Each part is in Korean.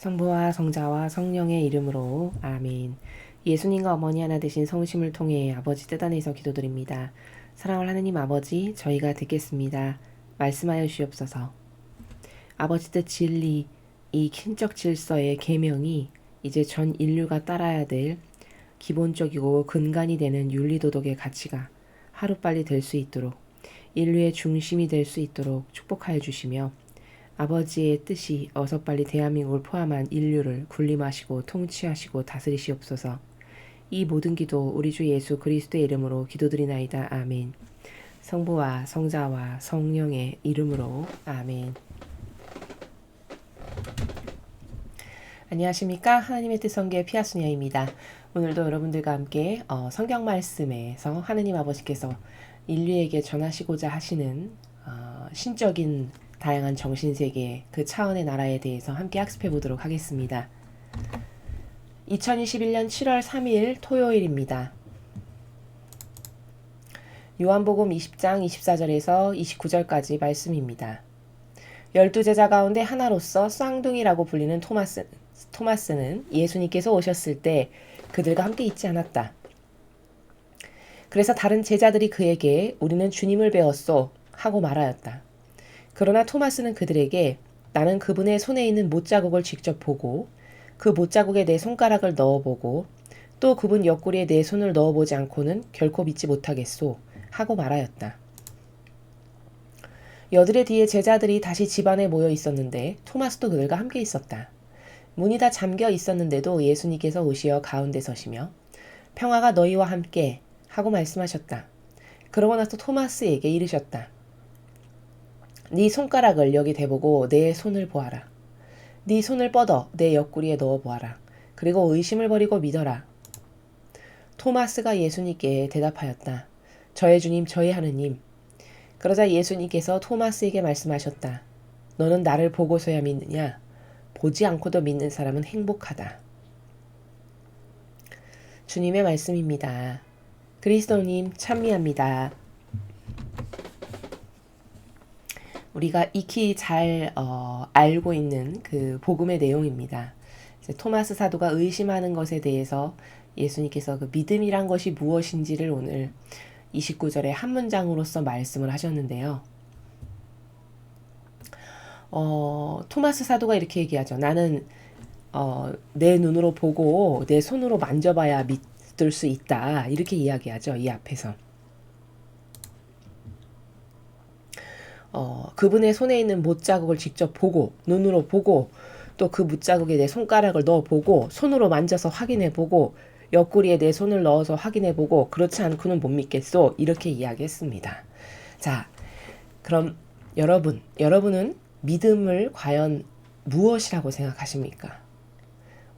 성부와 성자와 성령의 이름으로 아멘. 예수님과 어머니 하나 되신 성심을 통해 아버지 뜻 안에서 기도드립니다. 사랑할 하느님 아버지, 저희가 듣겠습니다. 말씀하여 주시옵소서. 아버지 뜻 진리, 이 킨적 질서의 계명이 이제 전 인류가 따라야 될 기본적이고 근간이 되는 윤리도덕의 가치가 하루빨리 될 수 있도록, 인류의 중심이 될 수 있도록 축복하여 주시며, 아버지의 뜻이 어서 빨리 대한민국을 포함한 인류를 군림하시고 통치하시고 다스리시옵소서. 이 모든 기도 우리 주 예수 그리스도의 이름으로 기도드리나이다. 아멘. 성부와 성자와 성령의 이름으로 아멘. 안녕하십니까? 하나님의 뜻 성교의 피아수녀입니다. 오늘도 여러분들과 함께 성경 말씀에서 하느님 아버지께서 인류에게 전하시고자 하시는 신적인 다양한 정신세계, 그 차원의 나라에 대해서 함께 학습해 보도록 하겠습니다. 2021년 7월 3일 토요일입니다. 요한복음 20장 24절에서 29절까지 말씀입니다. 12제자 가운데 하나로서 쌍둥이라고 불리는 토마스는 예수님께서 오셨을 때 그들과 함께 있지 않았다. 그래서 다른 제자들이 그에게 우리는 주님을 배웠소 하고 말하였다. 그러나 토마스는 그들에게 나는 그분의 손에 있는 못자국을 직접 보고 그 못자국에 내 손가락을 넣어보고 또 그분 옆구리에 내 손을 넣어보지 않고는 결코 믿지 못하겠소 하고 말하였다. 여드레 뒤에 제자들이 다시 집안에 모여 있었는데 토마스도 그들과 함께 있었다. 문이 다 잠겨 있었는데도 예수님께서 오시어 가운데 서시며 평화가 너희와 함께 하고 말씀하셨다. 그러고 나서 토마스에게 이르셨다. 네 손가락을 여기 대보고 내 손을 보아라. 네 손을 뻗어 내 옆구리에 넣어 보아라. 그리고 의심을 버리고 믿어라. 토마스가 예수님께 대답하였다. 저의 주님, 저의 하느님. 그러자 예수님께서 토마스에게 말씀하셨다. 너는 나를 보고서야 믿느냐? 보지 않고도 믿는 사람은 행복하다. 주님의 말씀입니다. 그리스도님 찬미합니다. 우리가 익히 잘 알고 있는 그 복음의 내용입니다. 토마스 사도가 의심하는 것에 대해서 예수님께서 그 믿음이란 것이 무엇인지를 오늘 29절에 한 문장으로서 말씀을 하셨는데요. 토마스 사도가 이렇게 얘기하죠. 나는 내 눈으로 보고 내 손으로 만져봐야 믿을 수 있다. 이렇게 이야기하죠. 이 앞에서. 그분의 손에 있는 못자국을 직접 보고 눈으로 보고 또 그 못자국에 내 손가락을 넣어보고 손으로 만져서 확인해보고 옆구리에 내 손을 넣어서 확인해보고 그렇지 않고는 못 믿겠소. 이렇게 이야기했습니다. 자, 그럼 여러분은 믿음을 과연 무엇이라고 생각하십니까?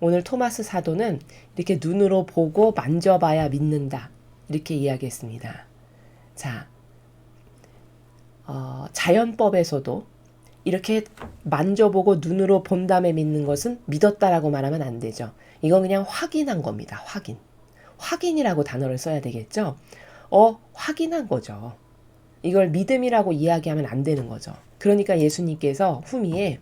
오늘 토마스 사도는 이렇게 눈으로 보고 만져봐야 믿는다. 이렇게 이야기했습니다. 자, 자연법에서도 이렇게 만져보고 눈으로 본 다음에 믿는 것은 믿었다라고 말하면 안 되죠. 이건 그냥 확인한 겁니다. 확인이라고 단어를 써야 되겠죠. 확인한 거죠. 이걸 믿음이라고 이야기하면 안 되는 거죠. 그러니까 예수님께서 후미에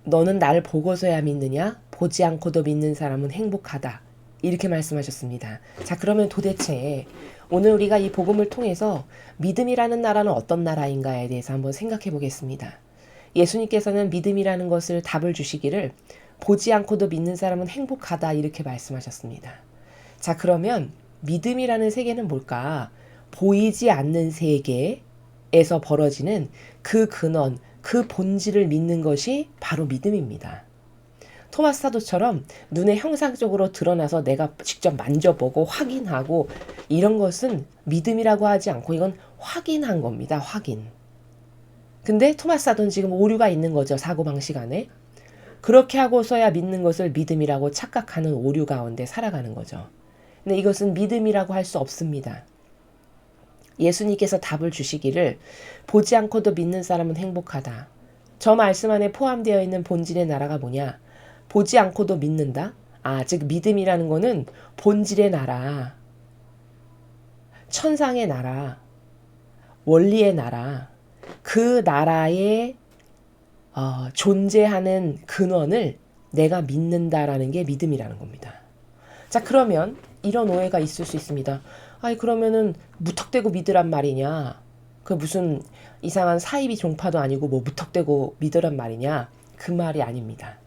너는 나를 보고서야 믿느냐? 보지 않고도 믿는 사람은 행복하다. 이렇게 말씀하셨습니다. 자, 그러면 도대체 오늘 우리가 이 복음을 통해서 믿음이라는 나라는 어떤 나라인가에 대해서 한번 생각해 보겠습니다. 예수님께서는 믿음이라는 것을 답을 주시기를 보지 않고도 믿는 사람은 행복하다 이렇게 말씀하셨습니다. 자, 그러면 믿음이라는 세계는 뭘까? 보이지 않는 세계에서 벌어지는 그 근원, 그 본질을 믿는 것이 바로 믿음입니다. 토마스 사도처럼 눈에 형상적으로 드러나서 내가 직접 만져보고 확인하고 이런 것은 믿음이라고 하지 않고 이건 확인한 겁니다. 확인. 근데 토마스 사도는 지금 오류가 있는 거죠. 사고방식 안에. 그렇게 하고서야 믿는 것을 믿음이라고 착각하는 오류 가운데 살아가는 거죠. 근데 이것은 믿음이라고 할 수 없습니다. 예수님께서 답을 주시기를 보지 않고도 믿는 사람은 행복하다. 저 말씀 안에 포함되어 있는 본질의 나라가 뭐냐? 보지 않고도 믿는다? 즉 믿음이라는 거는 본질의 나라, 천상의 나라, 원리의 나라, 그 나라의 존재하는 근원을 내가 믿는다라는 게 믿음이라는 겁니다. 자, 그러면 이런 오해가 있을 수 있습니다. 아니, 그러면은 무턱대고 믿으란 말이냐? 그 무슨 이상한 사이비 종파도 아니고 뭐 무턱대고 믿으란 말이냐? 그 말이 아닙니다.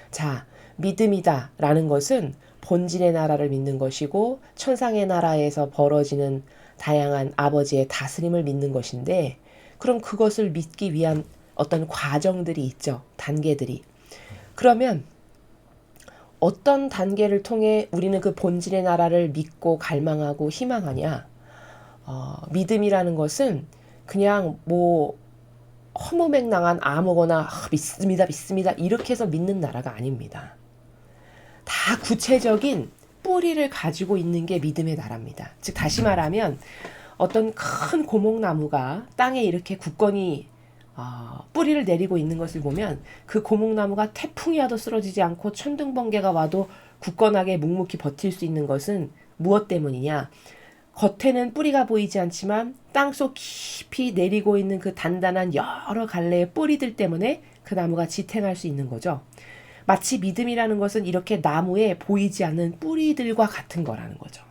자, 믿음이다라는 것은 본질의 나라를 믿는 것이고 천상의 나라에서 벌어지는 다양한 아버지의 다스림을 믿는 것인데, 그럼 그것을 믿기 위한 어떤 과정들이 있죠. 단계들이. 그러면 어떤 단계를 통해 우리는 그 본질의 나라를 믿고 갈망하고 희망하냐? 믿음이라는 것은 그냥 뭐 허무맹랑한 아무거나 믿습니다 이렇게 해서 믿는 나라가 아닙니다. 다 구체적인 뿌리를 가지고 있는 게 믿음의 나라입니다. 즉 다시 말하면 어떤 큰 고목나무가 땅에 이렇게 굳건히 뿌리를 내리고 있는 것을 보면 그 고목나무가 태풍이 와도 쓰러지지 않고 천둥번개가 와도 굳건하게 묵묵히 버틸 수 있는 것은 무엇 때문이냐? 겉에는 뿌리가 보이지 않지만 땅속 깊이 내리고 있는 그 단단한 여러 갈래의 뿌리들 때문에 그 나무가 지탱할 수 있는 거죠. 마치 믿음이라는 것은 이렇게 나무에 보이지 않는 뿌리들과 같은 거라는 거죠.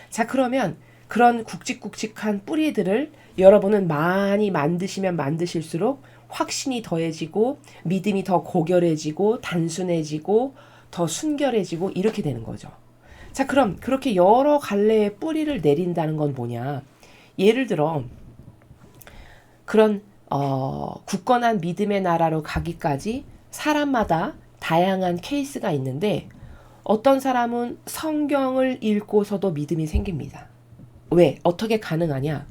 자, 그러면 그런 굵직굵직한 뿌리들을 여러분은 많이 만드시면 만드실수록 확신이 더해지고 믿음이 더 고결해지고 단순해지고 더 순결해지고 이렇게 되는 거죠. 자, 그럼 그렇게 여러 갈래의 뿌리를 내린다는 건 뭐냐? 예를 들어 그런 굳건한 믿음의 나라로 가기까지 사람마다 다양한 케이스가 있는데, 어떤 사람은 성경을 읽고서도 믿음이 생깁니다. 왜? 어떻게 가능하냐?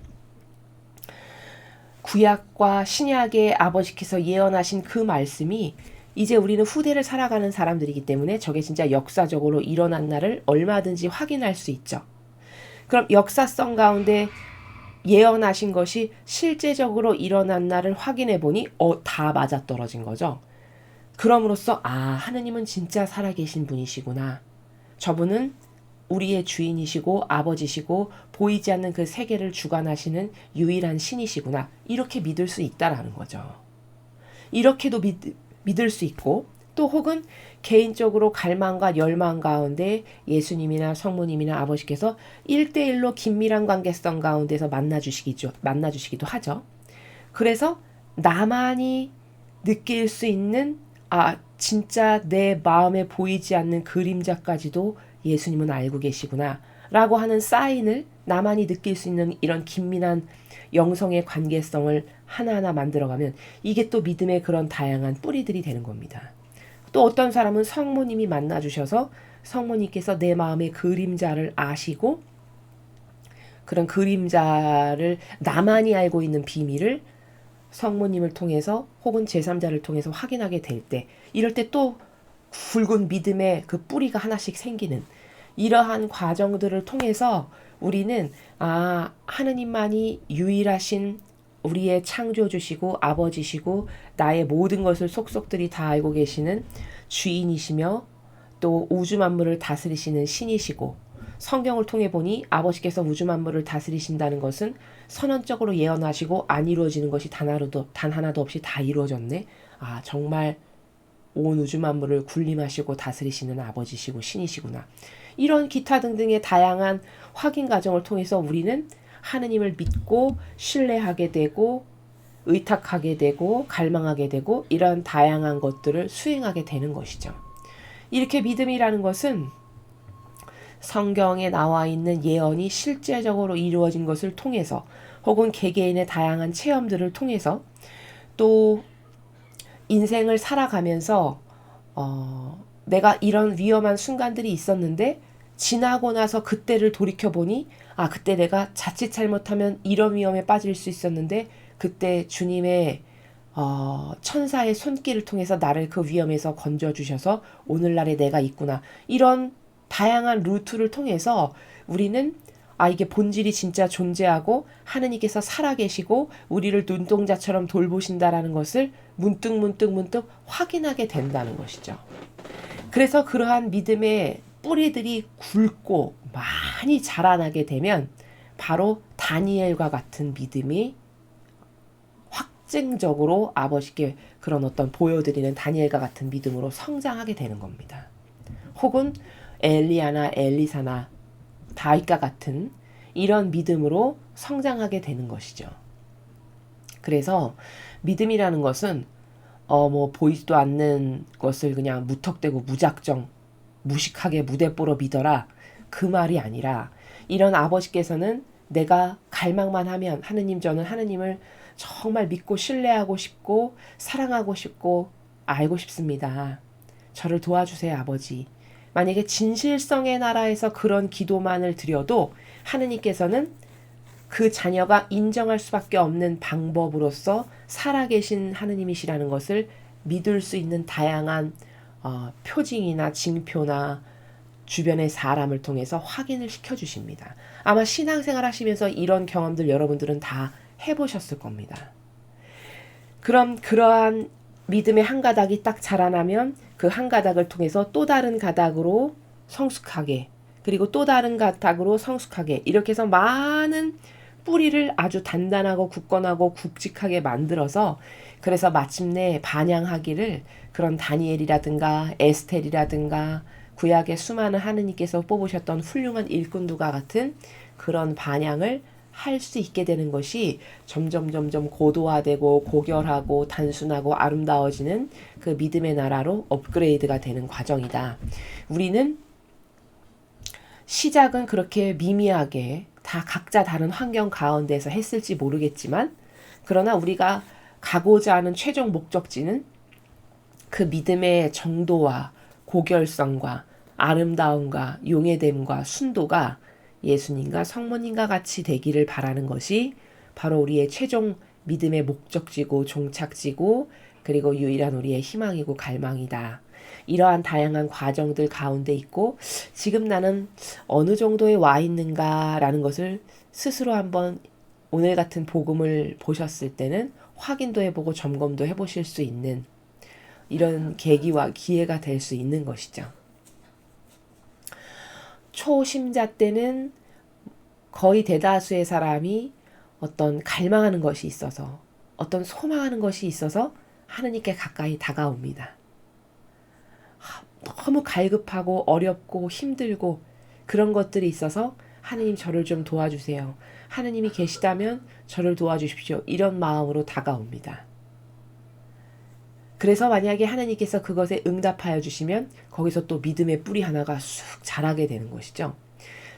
구약과 신약의 아버지께서 예언하신 그 말씀이 이제 우리는 후대를 살아가는 사람들이기 때문에 저게 진짜 역사적으로 일어난 날을 얼마든지 확인할 수 있죠. 그럼 역사성 가운데 예언하신 것이 실제적으로 일어난 날을 확인해 보니 다 맞아떨어진 거죠. 그럼으로써 하느님은 진짜 살아계신 분이시구나. 저분은 우리의 주인이시고 아버지시고 보이지 않는 그 세계를 주관하시는 유일한 신이시구나. 이렇게 믿을 수 있다라는 거죠. 이렇게도 믿을 수 있고, 또 혹은 개인적으로 갈망과 열망 가운데 예수님이나 성모님이나 아버지께서 1대1로 긴밀한 관계성 가운데서 만나주시기도 하죠. 그래서 나만이 느낄 수 있는 진짜 내 마음에 보이지 않는 그림자까지도 예수님은 알고 계시구나 라고 하는 사인을 나만이 느낄 수 있는 이런 긴밀한 영성의 관계성을 하나하나 만들어가면 이게 또 믿음의 그런 다양한 뿌리들이 되는 겁니다. 또 어떤 사람은 성모님이 만나주셔서 성모님께서 내 마음의 그림자를 아시고 그런 그림자를 나만이 알고 있는 비밀을 성모님을 통해서 혹은 제3자를 통해서 확인하게 될 때, 이럴 때 또 굵은 믿음의 그 뿌리가 하나씩 생기는 이러한 과정들을 통해서 우리는 하느님만이 유일하신 우리의 창조주시고 아버지시고 나의 모든 것을 속속들이 다 알고 계시는 주인이시며 또 우주 만물을 다스리시는 신이시고, 성경을 통해 보니 아버지께서 우주 만물을 다스리신다는 것은 선언적으로 예언하시고 안 이루어지는 것이 단 하나도 없이 다 이루어졌네. 정말 온 우주 만물을 군림하시고 다스리시는 아버지시고 신이시구나. 이런 기타 등등의 다양한 확인 과정을 통해서 우리는 하느님을 믿고 신뢰하게 되고 의탁하게 되고 갈망하게 되고 이런 다양한 것들을 수행하게 되는 것이죠. 이렇게 믿음이라는 것은 성경에 나와 있는 예언이 실제적으로 이루어진 것을 통해서 혹은 개개인의 다양한 체험들을 통해서 또 인생을 살아가면서 내가 이런 위험한 순간들이 있었는데 지나고 나서 그때를 돌이켜보니 그때 내가 자칫 잘못하면 이런 위험에 빠질 수 있었는데 그때 주님의 천사의 손길을 통해서 나를 그 위험에서 건져주셔서 오늘날의 내가 있구나. 이런 다양한 루트를 통해서 우리는 이게 본질이 진짜 존재하고 하느님께서 살아계시고 우리를 눈동자처럼 돌보신다라는 것을 문득 확인하게 된다는 것이죠. 그래서 그러한 믿음의 뿌리들이 굵고 많이 자라나게 되면 바로 다니엘과 같은 믿음이 실증적으로 아버지께 그런 어떤 보여드리는 다니엘과 같은 믿음으로 성장하게 되는 겁니다. 혹은 엘리야나 엘리사나 다윗과 같은 이런 믿음으로 성장하게 되는 것이죠. 그래서 믿음이라는 것은 보이지도 않는 것을 그냥 무턱대고 무작정 무식하게 무대뽀로 믿어라, 그 말이 아니라, 이런 아버지께서는 내가 갈망만 하면 하느님, 저는 하느님을 정말 믿고 신뢰하고 싶고 사랑하고 싶고 알고 싶습니다. 저를 도와주세요, 아버지. 만약에 진실성의 나라에서 그런 기도만을 드려도 하느님께서는 그 자녀가 인정할 수밖에 없는 방법으로서 살아계신 하느님이시라는 것을 믿을 수 있는 다양한 표징이나 징표나 주변의 사람을 통해서 확인을 시켜주십니다. 아마 신앙생활 하시면서 이런 경험들 여러분들은 다 해보셨을 겁니다. 그럼 그러한 믿음의 한 가닥이 딱 자라나면 그 한 가닥을 통해서 또 다른 가닥으로 성숙하게, 그리고 또 다른 가닥으로 성숙하게, 이렇게 해서 많은 뿌리를 아주 단단하고 굳건하고 굵직하게 만들어서, 그래서 마침내 반향하기를 그런 다니엘이라든가 에스텔이라든가 구약의 수많은 하느님께서 뽑으셨던 훌륭한 일꾼들과 같은 그런 반향을 할 수 있게 되는 것이 점점 고도화되고 고결하고 단순하고 아름다워지는 그 믿음의 나라로 업그레이드가 되는 과정이다. 우리는 시작은 그렇게 미미하게 다 각자 다른 환경 가운데서 했을지 모르겠지만, 그러나 우리가 가고자 하는 최종 목적지는 그 믿음의 정도와 고결성과 아름다움과 용해됨과 순도가 예수님과 성모님과 같이 되기를 바라는 것이 바로 우리의 최종 믿음의 목적지고 종착지고, 그리고 유일한 우리의 희망이고 갈망이다. 이러한 다양한 과정들 가운데 있고, 지금 나는 어느 정도에 와 있는가라는 것을 스스로 한번 오늘 같은 복음을 보셨을 때는 확인도 해보고 점검도 해보실 수 있는 이런 계기와 기회가 될 수 있는 것이죠. 초심자 때는 거의 대다수의 사람이 어떤 갈망하는 것이 있어서, 어떤 소망하는 것이 있어서 하느님께 가까이 다가옵니다. 너무 갈급하고 어렵고 힘들고 그런 것들이 있어서 하느님, 저를 좀 도와주세요. 하느님이 계시다면 저를 도와주십시오. 이런 마음으로 다가옵니다. 그래서 만약에 하느님께서 그것에 응답하여 주시면 거기서 또 믿음의 뿌리 하나가 쑥 자라게 되는 것이죠.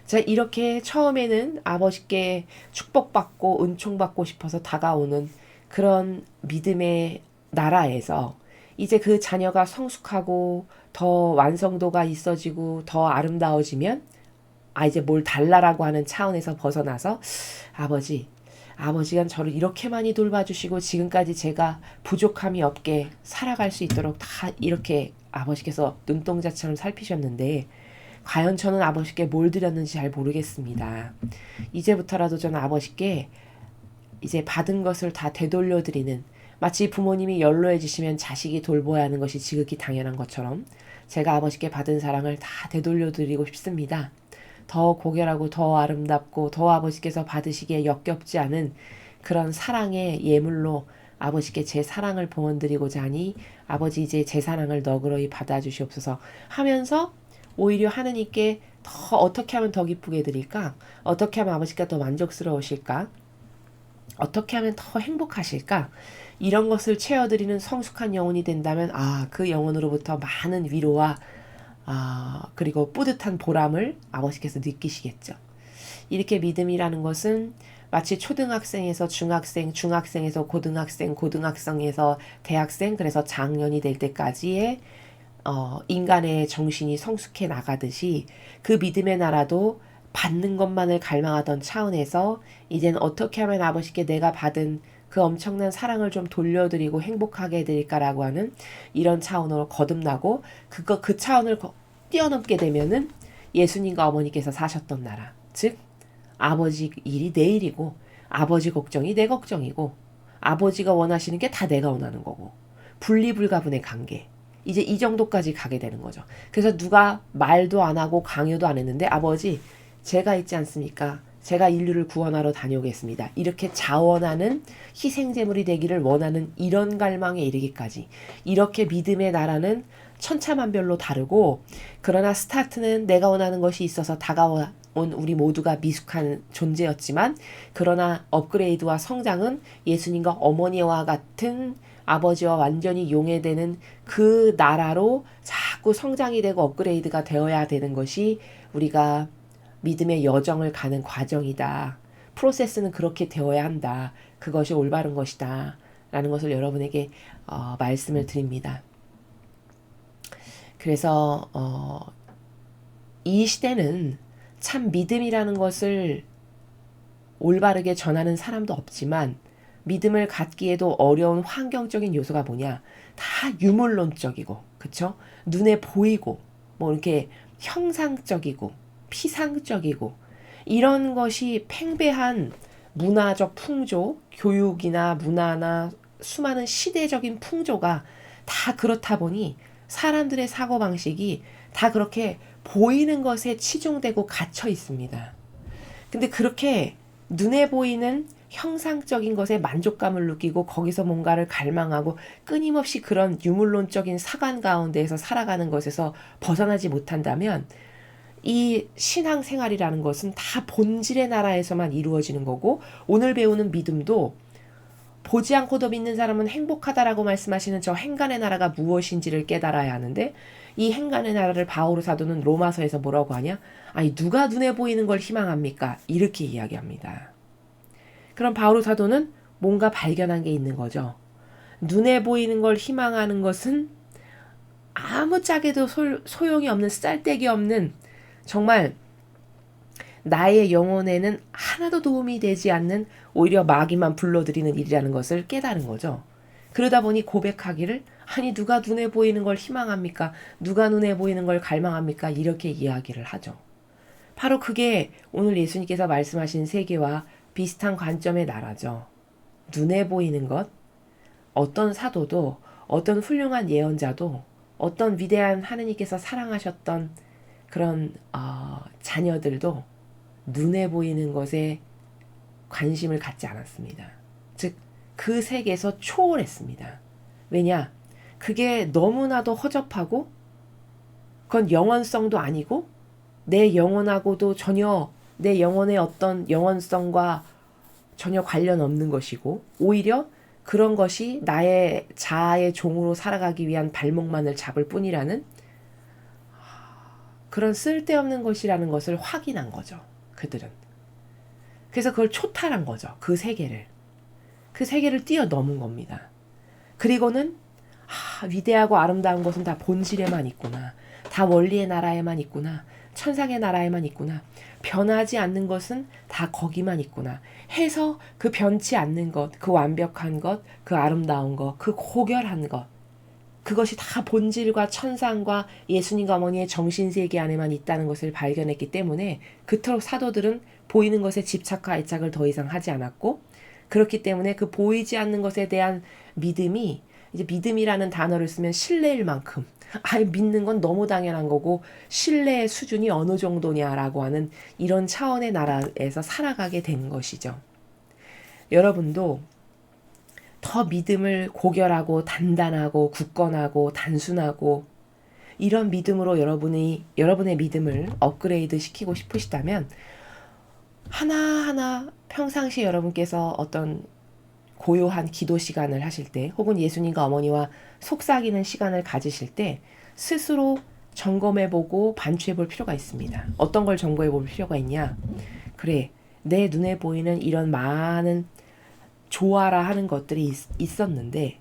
자, 이렇게 처음에는 아버지께 축복받고 은총받고 싶어서 다가오는 그런 믿음의 나라에서 이제 그 자녀가 성숙하고 더 완성도가 있어지고 더 아름다워지면 이제 뭘 달라라고 하는 차원에서 벗어나서 아버지가 저를 이렇게 많이 돌봐주시고 지금까지 제가 부족함이 없게 살아갈 수 있도록 다 이렇게 아버지께서 눈동자처럼 살피셨는데 과연 저는 아버지께 뭘 드렸는지 잘 모르겠습니다. 이제부터라도 저는 아버지께 이제 받은 것을 다 되돌려드리는, 마치 부모님이 연로해지시면 자식이 돌보아야 하는 것이 지극히 당연한 것처럼 제가 아버지께 받은 사랑을 다 되돌려드리고 싶습니다. 더 고결하고 더 아름답고 더 아버지께서 받으시기에 역겹지 않은 그런 사랑의 예물로 아버지께 제 사랑을 봉헌드리고자 하니 아버지, 이제 제 사랑을 너그러이 받아주시옵소서 하면서 오히려 하느님께 더 어떻게 하면 더 기쁘게 드릴까? 어떻게 하면 아버지가 더 만족스러우실까? 어떻게 하면 더 행복하실까? 이런 것을 채워드리는 성숙한 영혼이 된다면 그 영혼으로부터 많은 위로와 그리고 뿌듯한 보람을 아버지께서 느끼시겠죠. 이렇게 믿음이라는 것은 마치 초등학생에서 중학생, 중학생에서 고등학생, 고등학생에서 대학생, 그래서 장년이 될 때까지의 인간의 정신이 성숙해 나가듯이 그 믿음의 나라도 받는 것만을 갈망하던 차원에서 이제는 어떻게 하면 아버지께 내가 받은 그 엄청난 사랑을 좀 돌려드리고 행복하게 해드릴까라고 하는 이런 차원으로 거듭나고 그 차원을 뛰어넘게 되면은 예수님과 어머니께서 사셨던 나라, 즉 아버지 일이 내 일이고 아버지 걱정이 내 걱정이고 아버지가 원하시는 게 다 내가 원하는 거고 분리불가분의 관계, 이제 이 정도까지 가게 되는 거죠. 그래서 누가 말도 안 하고 강요도 안 했는데 아버지, 제가 있지 않습니까? 제가 인류를 구원하러 다녀오겠습니다. 이렇게 자원하는 희생제물이 되기를 원하는 이런 갈망에 이르기까지 이렇게 믿음의 나라는 천차만별로 다르고 그러나 스타트는 내가 원하는 것이 있어서 다가온 우리 모두가 미숙한 존재였지만 그러나 업그레이드와 성장은 예수님과 어머니와 같은 아버지와 완전히 용해되는 그 나라로 자꾸 성장이 되고 업그레이드가 되어야 되는 것이 우리가 믿음의 여정을 가는 과정이다. 프로세스는 그렇게 되어야 한다. 그것이 올바른 것이다. 라는 것을 여러분에게 말씀을 드립니다. 그래서 이 시대는 참 믿음이라는 것을 올바르게 전하는 사람도 없지만 믿음을 갖기에도 어려운 환경적인 요소가 뭐냐? 다 유물론적이고, 그쵸? 눈에 보이고, 뭐 이렇게 형상적이고, 피상적이고, 이런 것이 팽배한 문화적 풍조, 교육이나 문화나 수많은 시대적인 풍조가 다 그렇다 보니 사람들의 사고방식이 다 그렇게 보이는 것에 치중되고 갇혀 있습니다. 근데 그렇게 눈에 보이는 형상적인 것에 만족감을 느끼고 거기서 뭔가를 갈망하고 끊임없이 그런 유물론적인 사관 가운데에서 살아가는 것에서 벗어나지 못한다면 이 신앙생활이라는 것은 다 본질의 나라에서만 이루어지는 거고 오늘 배우는 믿음도 보지 않고도 믿는 사람은 행복하다라고 말씀하시는 저 행간의 나라가 무엇인지를 깨달아야 하는데 이 행간의 나라를 바오로 사도는 로마서에서 뭐라고 하냐? 아니 누가 눈에 보이는 걸 희망합니까? 이렇게 이야기합니다. 그럼 바오로 사도는 뭔가 발견한 게 있는 거죠. 눈에 보이는 걸 희망하는 것은 아무짝에도 소용이 없는 쓸데기 없는 정말 나의 영혼에는 하나도 도움이 되지 않는 오히려 마귀만 불러들이는 일이라는 것을 깨달은 거죠. 그러다 보니 고백하기를 아니 누가 눈에 보이는 걸 희망합니까? 누가 눈에 보이는 걸 갈망합니까? 이렇게 이야기를 하죠. 바로 그게 오늘 예수님께서 말씀하신 세계와 비슷한 관점의 나라죠. 눈에 보이는 것, 어떤 사도도 어떤 훌륭한 예언자도 어떤 위대한 하느님께서 사랑하셨던 그런 자녀들도 눈에 보이는 것에 관심을 갖지 않았습니다. 즉, 그 세계에서 초월했습니다. 왜냐? 그게 너무나도 허접하고 그건 영원성도 아니고 내 영혼하고도 전혀 내 영혼의 어떤 영원성과 전혀 관련 없는 것이고 오히려 그런 것이 나의 자아의 종으로 살아가기 위한 발목만을 잡을 뿐이라는 그런 쓸데없는 것이라는 것을 확인한 거죠. 그들은. 그래서 그걸 초탈한 거죠. 그 세계를. 그 세계를 뛰어넘은 겁니다. 그리고는 위대하고 아름다운 것은 다 본질에만 있구나. 다 원리의 나라에만 있구나. 천상의 나라에만 있구나. 변하지 않는 것은 다 거기만 있구나. 해서 그 변치 않는 것, 그 완벽한 것, 그 아름다운 것, 그 고결한 것. 그것이 다 본질과 천상과 예수님과 어머니의 정신세계 안에만 있다는 것을 발견했기 때문에 그토록 사도들은 보이는 것에 집착과 애착을 더 이상 하지 않았고 그렇기 때문에 그 보이지 않는 것에 대한 믿음이 이제 믿음이라는 단어를 쓰면 신뢰일 만큼 믿는 건 너무 당연한 거고 신뢰의 수준이 어느 정도냐라고 하는 이런 차원의 나라에서 살아가게 된 것이죠. 여러분도 더 믿음을 고결하고 단단하고 굳건하고 단순하고 이런 믿음으로 여러분의 믿음을 업그레이드 시키고 싶으시다면 하나하나 평상시에 여러분께서 어떤 고요한 기도 시간을 하실 때 혹은 예수님과 어머니와 속삭이는 시간을 가지실 때 스스로 점검해보고 반추해볼 필요가 있습니다. 어떤 걸 점검해볼 필요가 있냐? 그래, 내 눈에 보이는 이런 많은 좋아라 하는 것들이 있었는데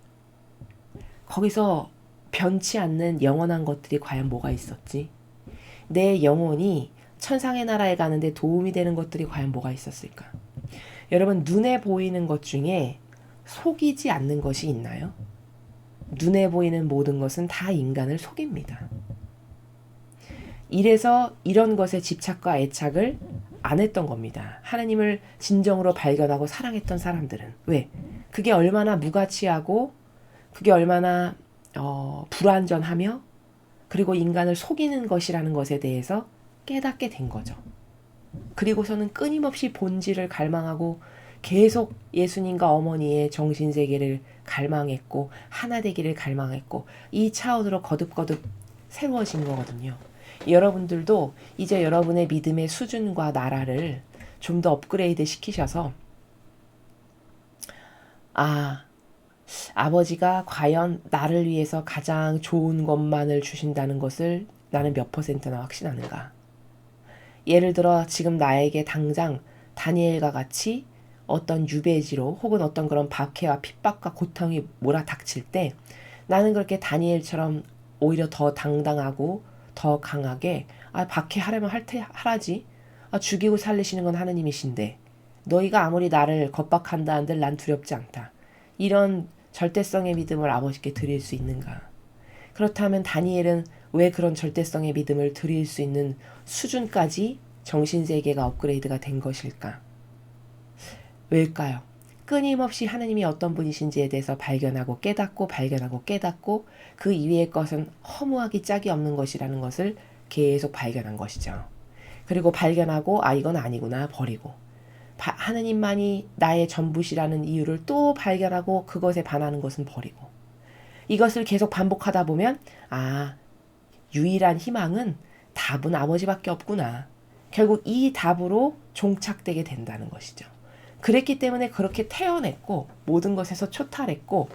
거기서 변치 않는 영원한 것들이 과연 뭐가 있었지? 내 영혼이 천상의 나라에 가는데 도움이 되는 것들이 과연 뭐가 있었을까? 여러분 눈에 보이는 것 중에 속이지 않는 것이 있나요? 눈에 보이는 모든 것은 다 인간을 속입니다. 이래서 이런 것에 집착과 애착을 안 했던 겁니다. 하나님을 진정으로 발견하고 사랑했던 사람들은. 왜? 그게 얼마나 무가치하고 그게 얼마나 불완전하며 그리고 인간을 속이는 것이라는 것에 대해서 깨닫게 된 거죠. 그리고서는 끊임없이 본질을 갈망하고 계속 예수님과 어머니의 정신세계를 갈망했고 하나 되기를 갈망했고 이 차원으로 거듭거듭 새로워진 거거든요. 여러분들도 이제 여러분의 믿음의 수준과 나라를 좀 더 업그레이드 시키셔서 아버지가 과연 나를 위해서 가장 좋은 것만을 주신다는 것을 나는 몇 퍼센트나 확신하는가. 예를 들어 지금 나에게 당장 다니엘과 같이 어떤 유배지로 혹은 어떤 그런 박해와 핍박과 고통이 몰아닥칠 때 나는 그렇게 다니엘처럼 오히려 더 당당하고 더 강하게 박해하려면 하라지. 죽이고 살리시는 건 하느님이신데 너희가 아무리 나를 겁박한다 한들 난 두렵지 않다. 이런 절대성의 믿음을 아버지께 드릴 수 있는가? 그렇다면 다니엘은 왜 그런 절대성의 믿음을 드릴 수 있는 수준까지 정신세계가 업그레이드가 된 것일까? 왜일까요? 끊임없이 하느님이 어떤 분이신지에 대해서 발견하고 깨닫고 그 이외의 것은 허무하기 짝이 없는 것이라는 것을 계속 발견한 것이죠. 그리고 발견하고 이건 아니구나 버리고 하느님만이 나의 전부시라는 이유를 또 발견하고 그것에 반하는 것은 버리고 이것을 계속 반복하다 보면 유일한 희망은 답은 아버지밖에 없구나. 결국 이 답으로 종착되게 된다는 것이죠. 그랬기 때문에 그렇게 태어냈고 모든 것에서 초탈했고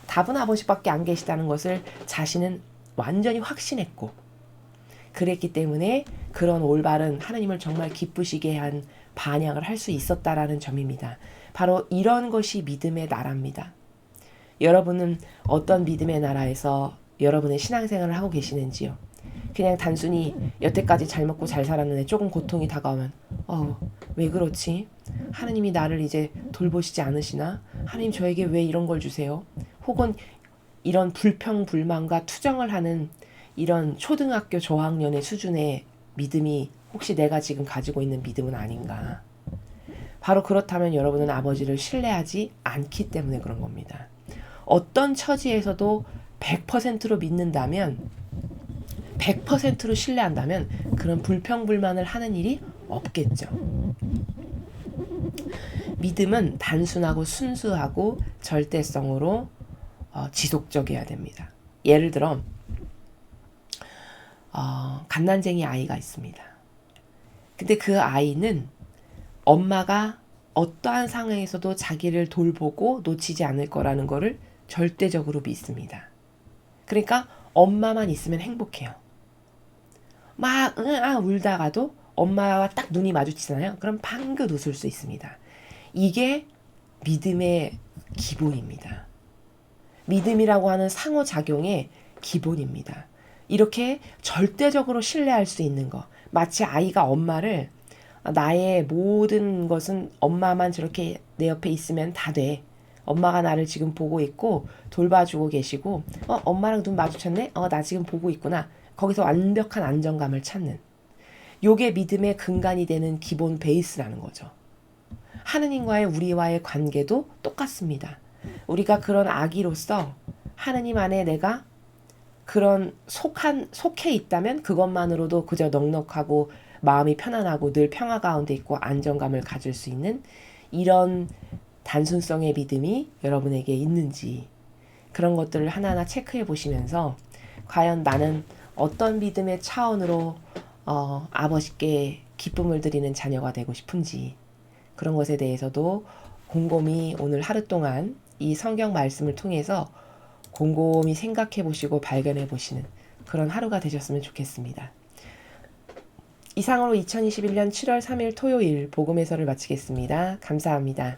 답은 아버지밖에 안 계시다는 것을 자신은 완전히 확신했고 그랬기 때문에 그런 올바른 하나님을 정말 기쁘시게 한 반향을 할 수 있었다라는 점입니다. 바로 이런 것이 믿음의 나라입니다. 여러분은 어떤 믿음의 나라에서 여러분의 신앙생활을 하고 계시는지요? 그냥 단순히 여태까지 잘 먹고 잘 살았는데 조금 고통이 다가오면 왜 그렇지? 하느님이 나를 이제 돌보시지 않으시나? 하느님 저에게 왜 이런 걸 주세요? 혹은 이런 불평불만과 투정을 하는 이런 초등학교 저학년의 수준의 믿음이 혹시 내가 지금 가지고 있는 믿음은 아닌가? 바로 그렇다면 여러분은 아버지를 신뢰하지 않기 때문에 그런 겁니다. 어떤 처지에서도 100%로 믿는다면 100%로 신뢰한다면 그런 불평불만을 하는 일이 없겠죠. 믿음은 단순하고 순수하고 절대성으로 지속적이어야 됩니다. 예를 들어 갓난쟁이 아이가 있습니다. 근데 그 아이는 엄마가 어떠한 상황에서도 자기를 돌보고 놓치지 않을 거라는 거를 절대적으로 믿습니다. 그러니까 엄마만 있으면 행복해요. 막 울다가도 엄마와 딱 눈이 마주치잖아요. 그럼 방긋 웃을 수 있습니다. 이게 믿음의 기본입니다. 믿음이라고 하는 상호작용의 기본입니다. 이렇게 절대적으로 신뢰할 수 있는 거. 마치 아이가 엄마를 나의 모든 것은 엄마만 저렇게 내 옆에 있으면 다 돼. 엄마가 나를 지금 보고 있고 돌봐주고 계시고 엄마랑 눈 마주쳤네? 나 지금 보고 있구나. 거기서 완벽한 안정감을 찾는. 요게 믿음의 근간이 되는 기본 베이스라는 거죠. 하느님과의 우리와의 관계도 똑같습니다. 우리가 그런 아기로서 하느님 안에 내가 그런 속해 있다면 그것만으로도 그저 넉넉하고 마음이 편안하고 늘 평화 가운데 있고 안정감을 가질 수 있는 이런 단순성의 믿음이 여러분에게 있는지 그런 것들을 하나하나 체크해 보시면서 과연 나는 어떤 믿음의 차원으로 아버지께 기쁨을 드리는 자녀가 되고 싶은지 그런 것에 대해서도 곰곰이 오늘 하루 동안 이 성경 말씀을 통해서 곰곰이 생각해 보시고 발견해 보시는 그런 하루가 되셨으면 좋겠습니다. 이상으로 2021년 7월 3일 토요일 복음 해설을 마치겠습니다. 감사합니다.